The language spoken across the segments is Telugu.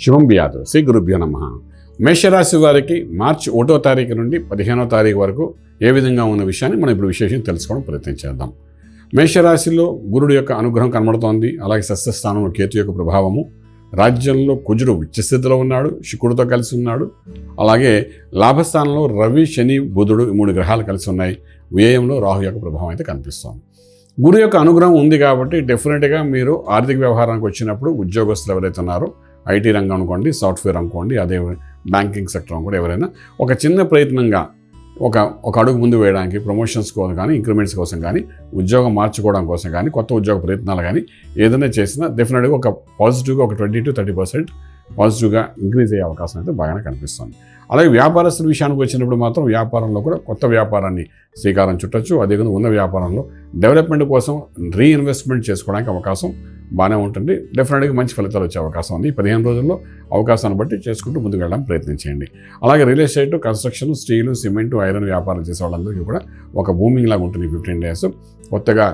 శుభం బియాదు శ్రీ గురుభ్యో నమః. మేషరాశి వారికి మార్చి 1వ తారీఖు నుండి 15వ తారీఖు వరకు ఏ విధంగా ఉన్న విషయాన్ని మనం ఇప్పుడు విశేషం తెలుసుకోవడం ప్రయత్నం చేద్దాం. మేషరాశిలో గురుడు యొక్క అనుగ్రహం కనబడుతోంది. అలాగే సస్యస్థానంలో కేతు యొక్క ప్రభావము, రాజ్యంలో కుజుడు ఉచ్చస్థితిలో ఉన్నాడు, శుక్రుడితో కలిసి ఉన్నాడు. అలాగే లాభస్థానంలో రవి, శని, బుధుడు 3 గ్రహాలు కలిసి ఉన్నాయి. వ్యయంలో రాహు యొక్క ప్రభావం అయితే కనిపిస్తోంది. గురు యొక్క అనుగ్రహం ఉంది కాబట్టి డెఫినెట్గా మీరు ఆర్థిక వ్యవహారానికి వచ్చినప్పుడు ఉద్యోగస్తులు ఎవరైతే ఉన్నారో ఐటీ రంగం అనుకోండి, సాఫ్ట్వేర్ అనుకోండి, అదే బ్యాంకింగ్ సెక్టర్ అనుకోండి, ఎవరైనా ఒక చిన్న ప్రయత్నంగా ఒక అడుగు ముందు వేయడానికి ప్రమోషన్స్ కోసం కానీ, ఇంక్రిమెంట్స్ కోసం కానీ, ఉద్యోగం మార్చుకోవడం కోసం కానీ, కొత్త ఉద్యోగ ప్రయత్నాలు కానీ ఏదైనా చేసినా డెఫినెట్గా ఒక పాజిటివ్గా ఒక 20-30% పాజిటివ్గా ఇంక్రీజ్ అయ్యే అవకాశం అయితే బాగానే కనిపిస్తుంది. అలాగే వ్యాపారస్తుల విషయానికి వచ్చినప్పుడు మాత్రం వ్యాపారంలో కూడా కొత్త వ్యాపారాన్ని శ్రీకారం చుట్టచ్చు. అదేవిధంగా ఉన్న వ్యాపారంలో డెవలప్మెంట్ కోసం రీఇన్వెస్ట్మెంట్ చేసుకోవడానికి అవకాశం బాగానే ఉంటుంది. డెఫినెట్గా మంచి ఫలితాలు వచ్చే అవకాశం ఉంది. 15 రోజుల్లో అవకాశాన్ని బట్టి చేసుకుంటూ ముందుకు వెళ్ళడానికి ప్రయత్నించండి. అలాగే real estate, construction, steel, cement, iron వ్యాపారం చేసే వాళ్ళందరికీ కూడా ఒక బూమింగ్ లాగా ఉంటుంది. 15 డేస్ కొత్తగా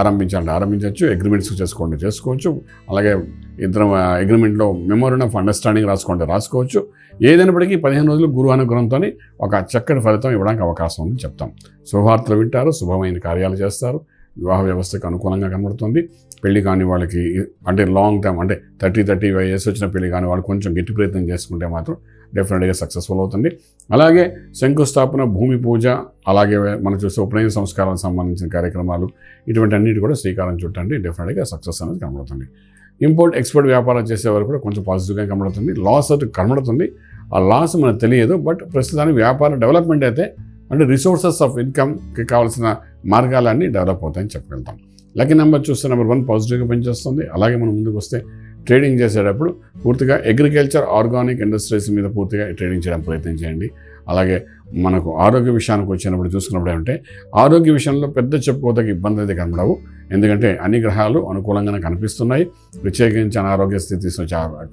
ఆరంభించవచ్చు. అగ్రిమెంట్స్ చేసుకోవచ్చు. అలాగే ఇద్దరు అగ్రిమెంట్లో మెమోరండం ఆఫ్ అండర్స్టాండింగ్ రాసుకోవచ్చు. ఏదైనప్పటికీ 15 రోజులు గురు అనుగ్రహంతో ఒక చక్కటి ఫలితం ఇవ్వడానికి అవకాశం ఉందని చెప్తాం. శుభవార్తలు వింటారు, శుభమైన కార్యాలు చేస్తారు. వివాహ వ్యవస్థకు అనుకూలంగా కనబడుతుంది. పెళ్లి కాని వాళ్ళకి అంటే లాంగ్ టర్మ్ అంటే 30-35 ఇయర్స్ వచ్చిన పెళ్లి కాని వాళ్ళు కొంచెం గట్టి ప్రయత్నం చేసుకుంటే మాత్రం డెఫినెట్గా సక్సెస్ఫుల్ అవుతుంది. అలాగే శంకుస్థాపన, భూమి పూజ, అలాగే మనం చూస్తే ఉపనయన సంస్కారాలకు సంబంధించిన కార్యక్రమాలు ఇటువంటి అన్నిటి కూడా శ్రీకారం చుట్టండి. డెఫినెట్గా సక్సెస్ అనేది కనబడుతుంది. ఇంపోర్ట్ ఎక్స్పోర్ట్ వ్యాపారం చేసేవారు కూడా కొంచెం పాజిటివ్గా కనబడుతుంది. లాస్ అయితే కనబడుతుంది. ఆ లాస్ మనకు తెలియదు. బట్ ప్రస్తుతానికి వ్యాపార డెవలప్మెంట్ అయితే అంటే రిసోర్సెస్ ఆఫ్ ఇన్కమ్కి కావాల్సిన మార్గాలన్నీ డెవలప్ అవుతాయని చెప్పగలుగుతాం. లక్కీ నెంబర్ చూస్తే నెంబర్ 1 పాజిటివ్గా పనిచేస్తుంది. అలాగే మనం ముందుకు వస్తే ట్రేడింగ్ చేసేటప్పుడు పూర్తిగా అగ్రికల్చర్, ఆర్గానిక్ ఇండస్ట్రీస్ మీద పూర్తిగా ట్రేడింగ్ చేయడానికి ప్రయత్నం చేయండి. అలాగే మనకు ఆరోగ్య విషయానికి వచ్చినప్పుడు చూసుకున్నప్పుడు ఏమంటే ఆరోగ్య విషయంలో పెద్ద చెప్పుకోదగ్గ ఇబ్బంది అయితే కనబడవు. ఎందుకంటే అన్ని గ్రహాలు అనుకూలంగానే కనిపిస్తున్నాయి. ప్రత్యేకించి అనారోగ్య స్థితి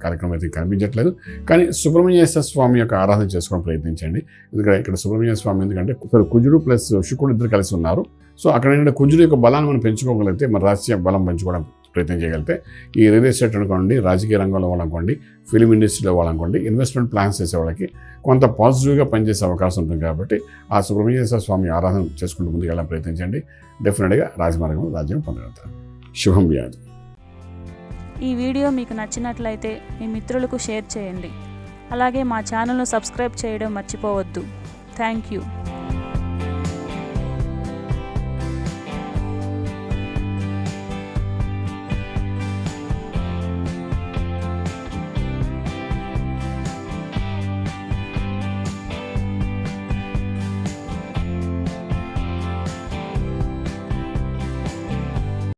కార్యక్రమం అయితే కనిపించట్లేదు. కానీ సుబ్రహ్మణ్యేశ్వర స్వామి యొక్క ఆరాధన చేసుకోవడం ప్రయత్నించండి. ఎందుకంటే ఇక్కడ సుబ్రహ్మణ్యేశ్వర స్వామి ఎందుకంటే కుజుడు ప్లస్ శుక్రుడు ఇద్దరు కలిసి ఉన్నారు. సో అక్కడ ఏంటంటే కుజుడు యొక్క బలాన్ని మనం పెంచుకోగలిగితే, మన రాశి బలం పెంచుకోవడం ప్రయత్నం చేయగలిగితే ఈ రియల్ ఎస్టేట్ అనుకోండి, రాజకీయ రంగంలో వాళ్ళనుకోండి, ఫిలిం ఇండస్ట్రీలో వాళ్ళనుకోండి, ఇన్వెస్ట్మెంట్ ప్లాన్స్ చేసే వాళ్ళకి కొంత పాజిటివ్గా పనిచేసే అవకాశం ఉంటుంది. కాబట్టి ఆ సుబ్రహ్మణ్యేశ్వర స్వామి ఆరాధన చేసుకుంటూ ముందుకు వెళ్ళడం ప్రయత్నించండి. డెఫినెట్గా రాజమార్గంలో రాజ్యం పొందగలుగుతారు. శుభం వ్యాధి. ఈ వీడియో మీకు నచ్చినట్లయితే మీ మిత్రులకు షేర్ చేయండి. అలాగే మా ఛానల్ను సబ్స్క్రైబ్ చేయడం మర్చిపోవద్దు. Thank you.